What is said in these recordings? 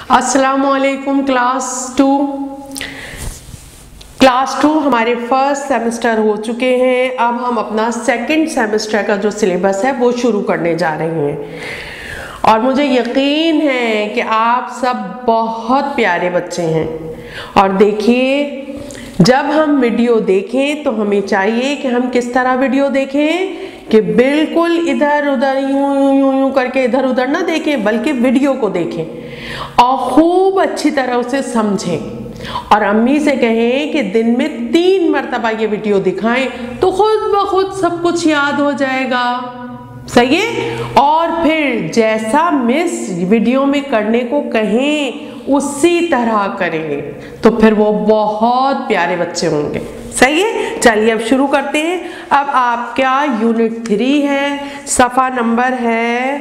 अस्सलामुअलैकुम class to हमारे first semester हो चुके हैं। अब हम अपना सेकंड सेमेस्टर का जो सिलेबस है वो शुरू करने जा रहे हैं और मुझे यकीन है कि आप सब बहुत प्यारे बच्चे हैं। और देखिए, जब हम वीडियो देखें तो हमें चाहिए कि हम किस तरह वीडियो देखें कि बिल्कुल इधर उधर यूं यूं यूं यूं करके इधर उधर ना देखें, बल्कि वीडियो को देखें और खूब अच्छी तरह उसे समझें। और अम्मी से कहें कि दिन में 3 मरतबा ये वीडियो दिखाएं तो खुद ब खुद सब कुछ याद हो जाएगा। सही है। और फिर जैसा मिस वीडियो में करने को कहें उसी तरह करेंगे तो फिर वो बहुत प्यारे बच्चे होंगे। सही है। चलिए अब शुरू करते हैं। अब आपका यूनिट 3 है, सफ़ा नंबर है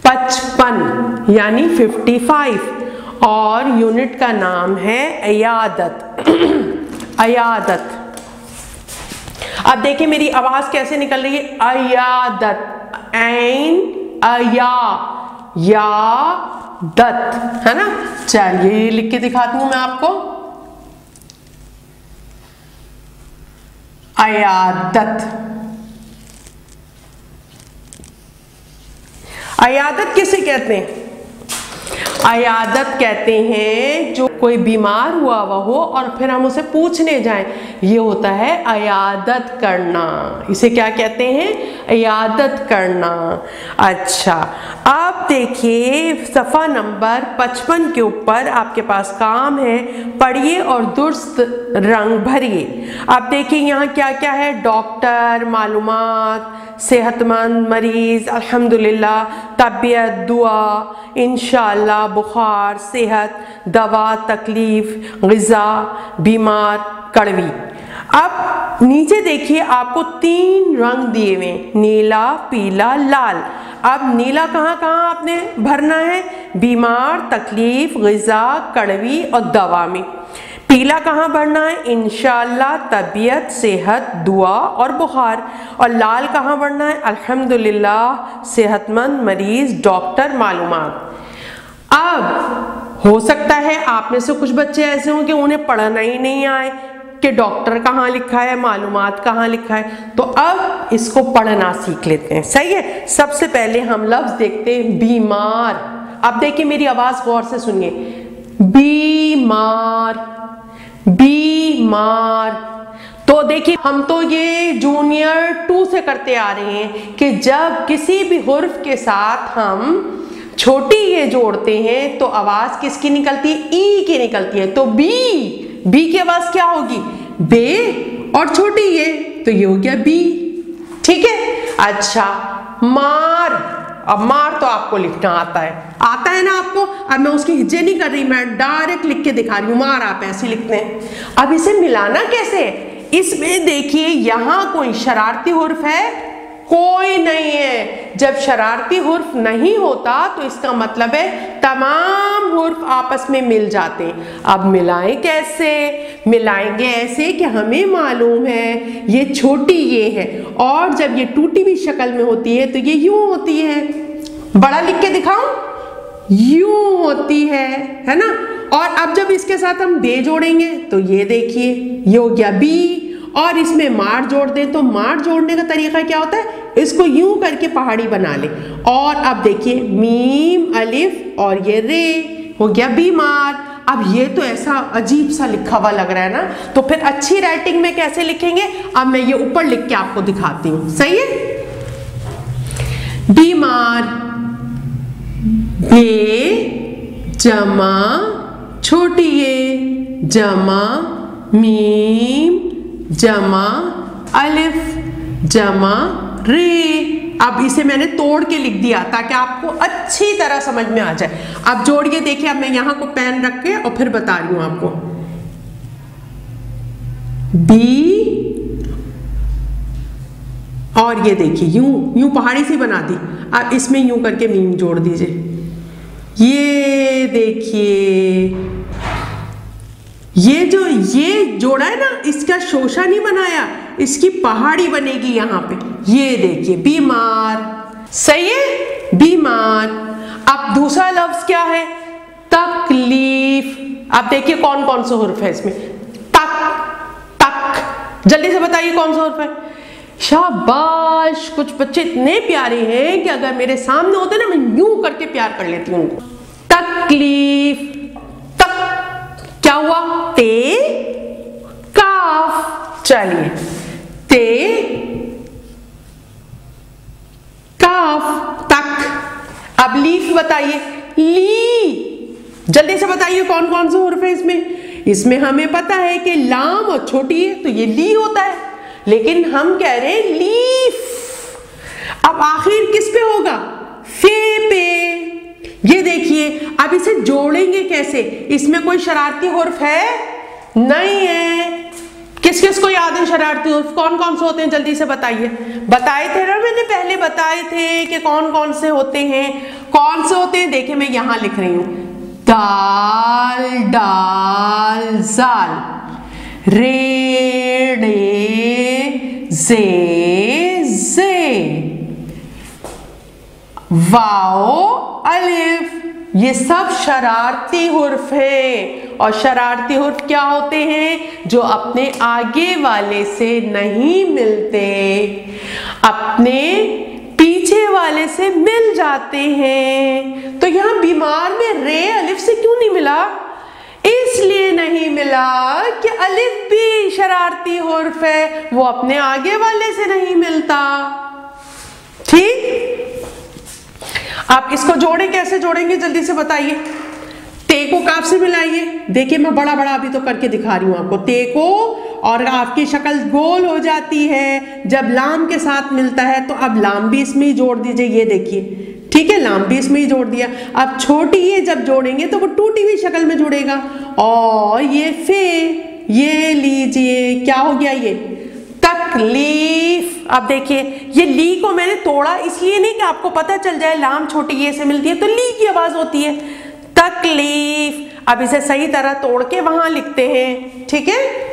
55 यानी 55 और यूनिट का नाम है अयादत। अयादत। अब देखिए मेरी आवाज कैसे निकल रही है। अयादत, ऐन अया या दत, है ना। चलिए लिख के दिखाती हूं मैं आपको। अयादत। अयादत किसे कहते हैं? अयादत कहते हैं जो कोई बीमार हुआ हो और फिर हम उसे पूछने जाएं, ये होता है अयादत करना। इसे क्या कहते हैं? अयादत करना। अच्छा, अब देखिए सफ़ा नंबर 55 के ऊपर आपके पास काम है, पढ़िए और दुरुस्त रंग भरिए। अब देखिए यहाँ क्या क्या है। डॉक्टर, मालूमात, सेहतमंद, मरीज, अल्हम्दुलिल्लाह, तबीयत, दुआ, इंशाअल्लाह, बुखार, सेहत, दवा, तकलीफ, ग़िज़ा, बीमार, कड़वी। अब नीचे देखिए आपको 3 रंग दिए हुए, नीला, पीला, लाल। अब नीला कहाँ कहाँ आपने भरना है? बीमार, तकलीफ, ग़िज़ा, कड़वी और दवा में। पीला कहाँ भरना है? इंशाअल्लाह, तबीयत, सेहत, दुआ और बुखार। और लाल कहाँ भरना है? अल्हम्दुलिल्लाह, सेहतमंद, मरीज, डॉक्टर, मालूमात। अब हो सकता है आप में से कुछ बच्चे ऐसे हों कि उन्हें पढ़ना ही नहीं आए कि डॉक्टर कहाँ लिखा है, मालूमात कहाँ लिखा है। तो अब इसको पढ़ना सीख लेते हैं। सही है। सबसे पहले हम लफ्ज देखते हैं बीमार। अब देखिए मेरी आवाज गौर से सुनिए। बीमार, बीमार। तो देखिए हम तो ये जूनियर 2 से करते आ रहे हैं कि जब किसी भी हुर्फ के साथ हम छोटी ये जोड़ते हैं तो आवाज किसकी निकलती है? ई की निकलती है। तो बी की आवाज क्या होगी? बे। और छोटी ये तो ये हो गया बी। ठीक है। अच्छा, मार। अब मार तो आपको लिखना आता है ना आपको। अब मैं उसकी हिज्जे नहीं कर रही, मैं डायरेक्ट लिख के दिखा रही हूं। मार आप ऐसे लिखते हैं। अब इसे मिलाना कैसे? इसमें देखिए यहां कोई शरारती हुर्फ है? कोई नहीं है। जब शरारती हुर्फ नहीं होता तो इसका मतलब है तमाम हुर्फ आपस में मिल जाते हैं। अब मिलाएं कैसे? मिलाएंगे ऐसे कि हमें मालूम है ये छोटी ये है और जब ये टूटी हुई शक्ल में होती है तो ये यूं होती है। बड़ा लिख के दिखाऊं? यूं होती है ना। और अब जब इसके साथ हम बे जोड़ेंगे तो ये देखिए ये हो गया बी। और इसमें मार जोड़ दें तो मार जोड़ने का तरीका क्या होता है? इसको यूं करके पहाड़ी बना ले। और अब देखिए मीम, अलिफ और ये रे हो गया बीमार। अब ये तो ऐसा अजीब सा लिखा हुआ लग रहा है ना, तो फिर अच्छी राइटिंग में कैसे लिखेंगे? अब मैं ये ऊपर लिख के आपको दिखाती हूँ। सही है। बीमार, बे जमा छोटी ये जमा मीम जमा अलिफ जमा रे। अब इसे मैंने तोड़ के लिख दिया ताकि आपको अच्छी तरह समझ में आ जाए। अब जोड़िए। देखिए अब मैं यहां को पेन रख के और फिर बता रही हूं आपको। बी और ये देखिए यूं पहाड़ी सी बना दी। अब इसमें यूं करके मीम जोड़ दीजिए। ये देखिए ये जो ये जोड़ा है ना, इसका शोशा नहीं बनाया, इसकी पहाड़ी बनेगी यहाँ पे। ये देखिए बीमार। सही है। बीमार। अब दूसरा लफ्ज क्या है? तकलीफ। अब देखिए कौन कौन से हुर्फ है इसमें। तक, तक, जल्दी से बताइए कौन सा हुर्फ है? शाबाश, कुछ बच्चे इतने प्यारे हैं कि अगर मेरे सामने होते ना, मैं यूं करके प्यार कर लेती हूँ उनको। तकलीफ, तक क्या हुआ? ते, काफ। चलिए, ते, काफ, तक। अब लीफ बताइए। ली, जल्दी से बताइए कौन कौन से हुर्फ है इसमें? इसमें हमें पता है कि लाम और छोटी है तो ये ली होता है, लेकिन हम कह रहे हैं लीफ। अब आखिर किस पे होगा? फे पे। ये देखिए, अब इसे जोड़ेंगे कैसे? इसमें कोई शरारती हुर्फ है? नहीं है। किस किस को याद है शरारती हुर्फ? कौन कौन से होते हैं? जल्दी से बताइए। बताए थे ना मैंने, पहले बताए थे कि कौन कौन से होते हैं। कौन से होते हैं? देखिए मैं यहां लिख रही हूं। दाल, डाल, जाल, रे, डे, जे, वाओ, अलिफ। ये सब शरारती हुर्फ है। और शरारती हुर्फ क्या होते हैं? जो अपने आगे वाले से नहीं मिलते, अपने पीछे वाले से मिल जाते हैं। तो यहां बीमार में रे अलिफ से क्यों नहीं मिला? इसलिए नहीं मिला कि अलिफ भी शरारती हुर्फ है, वो अपने आगे वाले से नहीं मिलता। ठीक, आप इसको जोड़े, कैसे जोड़ेंगे जल्दी से बताइए। ते को काफ से मिलाइए। देखिए मैं बड़ा बड़ा अभी तो करके दिखा रही हूं आपको। ते को, और आपकी शक्ल गोल हो जाती है जब लाम के साथ मिलता है, तो अब लाम भी इसमें ही जोड़ दीजिए। ये देखिए, ठीक है, लाम भी इसमें ही जोड़ दिया। अब छोटी ये जब जोड़ेंगे तो वो टूटी हुई शक्ल में जुड़ेगा। और ये फे, ये लीजिए, क्या हो गया? ये तकलीफ। अब देखिए, ये ली को मैंने तोड़ा इसलिए नहीं कि आपको पता चल जाए लाम छोटी ये से मिलती है तो ली की आवाज होती है, तकलीफ। अब इसे सही तरह तोड़ के वहां लिखते हैं, ठीक है।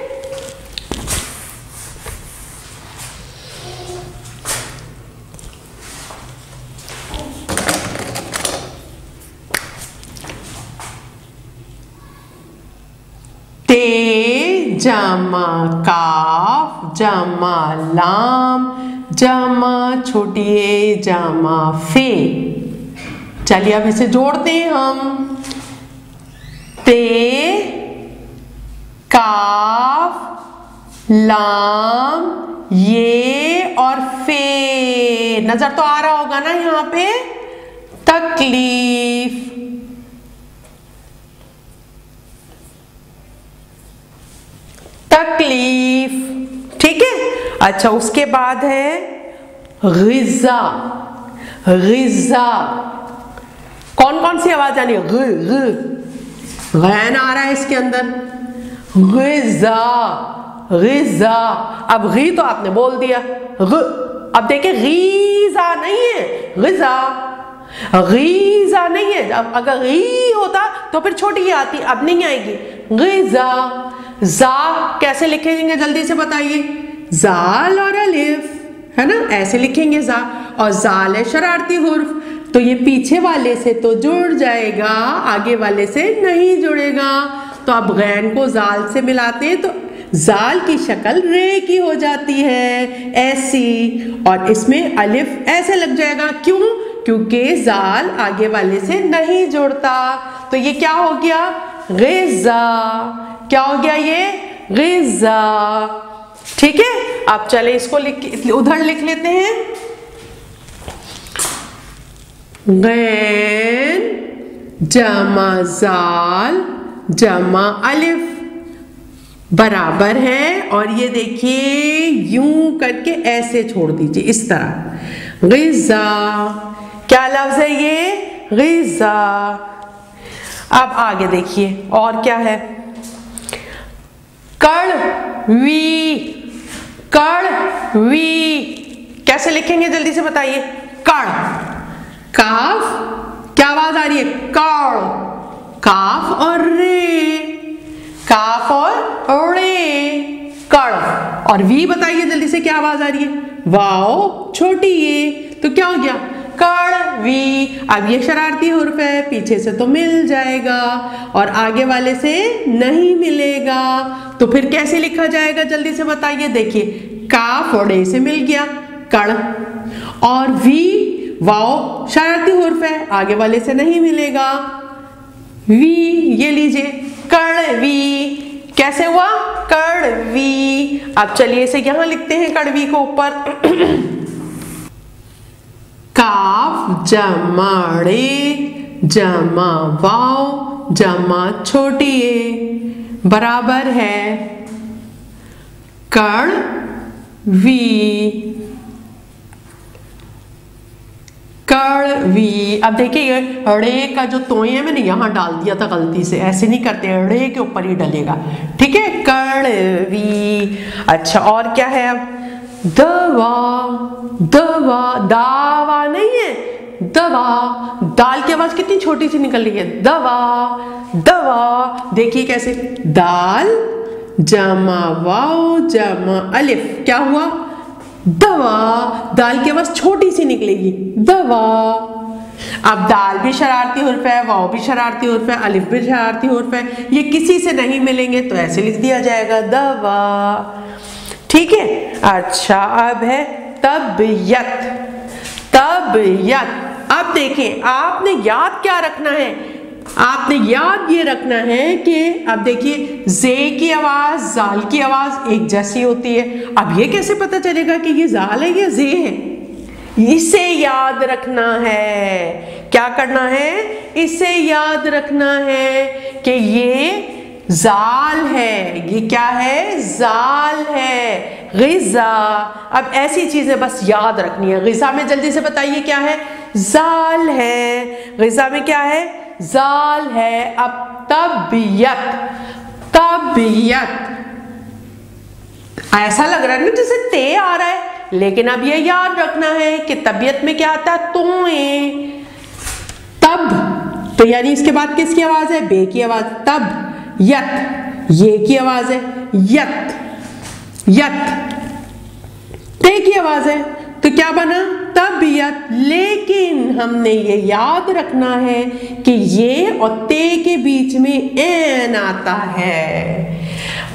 ते जमा काफ जमा लाम जमा छोटी ए जमा फे। चलिए अब इसे जोड़ते हैं हम। ते काफ लाम ये और फे, नजर तो आ रहा होगा ना यहाँ पे? तकलीफ, तकलीफ, ठीक है। अच्छा, उसके बाद है गिज़ा। गिज़ा, कौन कौन सी आवाज आनी है? गैन आ रहा है इसके अंदर। Giza, Giza. अब गी तो आपने बोल दिया। अब देखिए, गीज़ा नहीं है, गिज़ा। गीज़ा नहीं है। अब अगर गी होता तो फिर छोटी ही आती, अब नहीं आएगी। गिज़ा। जा कैसे लिखेंगे जल्दी से बताइए? जाल और अलिफ, है ना, ऐसे लिखेंगे जा। और जाल है शरारती हुर्फ, तो ये पीछे वाले से तो जुड़ जाएगा, आगे वाले से नहीं जुड़ेगा। तो अब गैन को जाल से मिलाते हैं तो जाल की शक्ल रे की हो जाती है, ऐसी। और इसमें अलिफ ऐसे लग जाएगा, क्यों? क्योंकि जाल आगे वाले से नहीं जुड़ता। तो ये क्या हो गया? गिज़ा। क्या हो गया? ये गिज़ा, ठीक है। अब चले इसको उधर लिख लेते हैं। गैन जमा जाल जमा अलिफ बराबर है, और ये देखिए यूं करके ऐसे छोड़ दीजिए, इस तरह। गिज़ा, क्या लफ्ज है ये? गिज़ा। अब आगे देखिए और क्या है? कड़वी। कड़वी कैसे लिखेंगे जल्दी से बताइए? कड़, काफ, क्या आवाज आ रही है? कड़, काफ और रे, काफ और रे, कड़। और वी बताइए जल्दी से, क्या आवाज आ रही है? वाओ छोटी ये, तो क्या हो गया? कड़वी। अब ये शरारती हुर्फ है, पीछे से तो मिल जाएगा और आगे वाले से नहीं मिलेगा, तो फिर कैसे लिखा जाएगा जल्दी से बताइए। देखिए काफ और डे से मिल गया कड़, और वी वाओ शरारती हुर्फ है, आगे वाले से नहीं मिलेगा, वी ये लीजिए कड़वी। कैसे हुआ कड़वी। अब चलिए इसे यहां लिखते हैं कड़वी को ऊपर। काफ जमा ड़े जमा वाव जमा छोटी ए बराबर है कड़वी। कड़वी। अब देखिए ड़े का जो तोय है मैंने यहाँ डाल दिया था गलती से, ऐसे नहीं करते, ड़े के ऊपर ही डलेगा, ठीक है, कड़वी। अच्छा और क्या है अब, दवा। दवा दावा नहीं है, दवा, दाल की आवाज कितनी छोटी सी निकल रही है, दवा दवा। देखिए कैसे, दाल जमा वाव जमा अलिफ, क्या हुआ दवा, दाल की आवाज छोटी सी निकलेगी दवा। अब दाल भी शरारती हुर्फ है, वाव भी शरारती हुर्फ है, अलिफ भी शरारती हुर्फ है, ये किसी से नहीं मिलेंगे तो ऐसे लिख दिया जाएगा दवा, ठीक है। अच्छा अब है तबीयत। तबीयत। अब देखें आपने याद क्या रखना है, आपने याद ये रखना है कि अब देखिए जे की आवाज जाल की आवाज एक जैसी होती है। अब ये कैसे पता चलेगा कि ये जाल है या जे है, इसे याद रखना है। क्या करना है, इसे याद रखना है कि ये जाल है, ये क्या है जाल है, गिजा। अब ऐसी चीजें बस याद रखनी है। गिजा में जल्दी से बताइए क्या है, जाल है, गिजा में क्या है जाल है। अब तबीयत। तबीयत ऐसा लग रहा है ना जैसे ते आ रहा है, लेकिन अब ये याद रखना है कि तबीयत में क्या आता है तोए। तब तो यानी इसके बाद किसकी आवाज है, बे की आवाज, तब यत ये की आवाज है, यत यत ते की आवाज है, तो क्या बना तबीयत। लेकिन हमने ये याद रखना है कि ये और ते के बीच में एन आता है।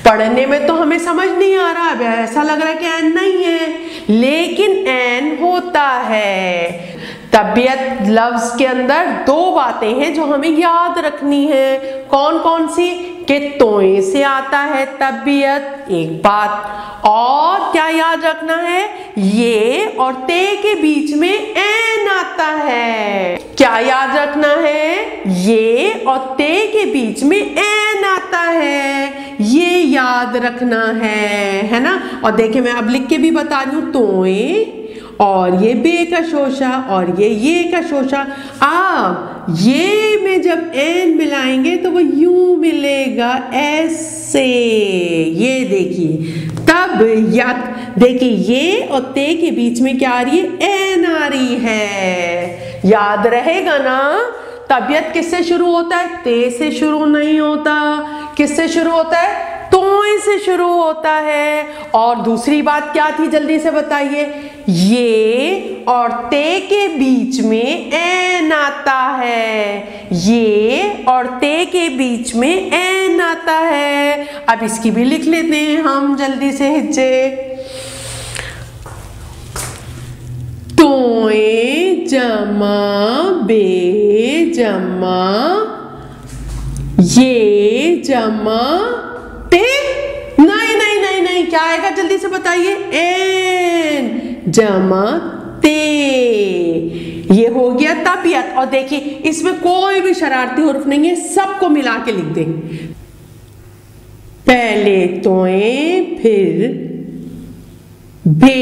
पढ़ने में तो हमें समझ नहीं आ रहा है, ऐसा लग रहा है कि एन नहीं है, लेकिन एन होता है। तबीयत लफ्ज के अंदर दो बातें हैं जो हमें याद रखनी है। कौन कौन सी, कि तोए से आता है तबीयत एक बात, और क्या याद रखना है, ये और ते के बीच में एन आता है। क्या याद रखना है, ये और ते के बीच में एन आता है, ये याद रखना है ना। और देखिए मैं अब लिख के भी बता रही हूं, तोए और ये बे का शोशा और ये का शोशा। अब ये में जब एन मिलाएंगे तो वो यूं मिलेगा ऐसे, ये देखिए तबीयत। देखिए ये और ते के बीच में क्या आ रही है, एन आ रही है, याद रहेगा ना। तबीयत किससे शुरू होता है, ते से शुरू नहीं होता, किससे शुरू होता है, तोए से शुरू होता है। और दूसरी बात क्या थी जल्दी से बताइए, ये और ते के बीच में एन आता है, ये और ते के बीच में एन आता है। अब इसकी भी लिख लेते हैं हम जल्दी से हिज्जे। तोए जमा बे जमा ये जमा ते, नहीं नहीं नहीं नहीं, क्या आएगा जल्दी से बताइए, एन जमा ते, ये हो गया तबीयत। और देखिए इसमें कोई भी शरारती हुर्फ नहीं है, सबको मिला के लिख दें। पहले तोए फिर बे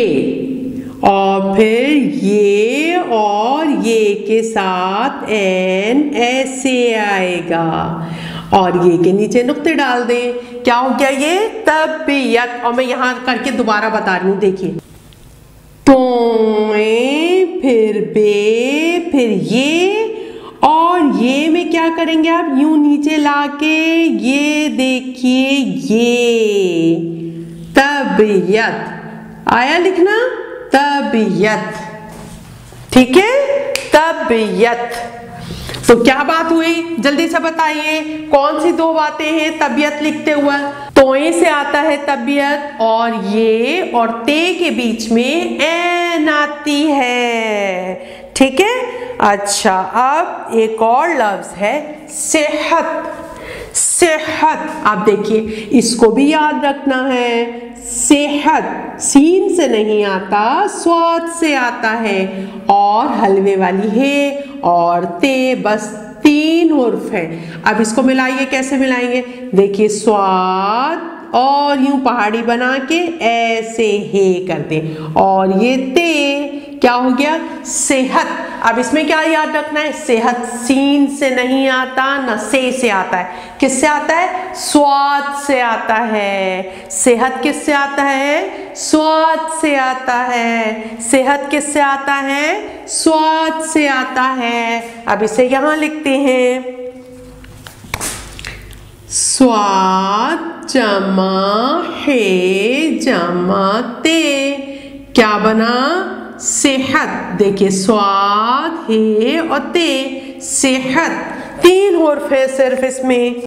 और फिर ये और ये के साथ एन ऐसे आएगा और ये के नीचे नुक्ते डाल दें। क्या हो गया ये तबीयत। और मैं यहां करके दोबारा बता रही हूं, देखिए तोए फिर बे फिर ये और ये में क्या करेंगे आप, यूं नीचे लाके ये देखिए ये तबीयत आया लिखना, तबीयत, ठीक है। तबीयत। तो क्या बात हुई, जल्दी से बताइए, कौन सी दो बातें हैं तबीयत लिखते हुए? तोए से आता है तबीयत, और ये और ते के बीच में एन आती है, ठीक है। अच्छा, अब एक और लफ्ज है सेहत। सेहत, आप देखिए इसको भी याद रखना है। सेहत सीन से नहीं आता, स्वाद से आता है, और हलवे वाली है और ते, बस 3 हुर्फ है। अब इसको मिलाइए, कैसे मिलाएंगे? देखिए, स्वाद और यूं पहाड़ी बना के ऐसे हे कर दे, और ये ते क्या हो गया? सेहत। अब इसमें क्या याद रखना है? सेहत सीन से नहीं आता, न से आता है। किससे आता है? स्वाद से आता है। सेहत किससे आता है? स्वाद से आता है। सेहत किससे आता है? स्वाद से आता है। अब इसे यहां लिखते हैं, स्वाद जमा है जमा ते, क्या बना? सेहत। देखिए, स्वाद है और ते, सेहत। 3 हुर्फ है सिर्फ इसमें।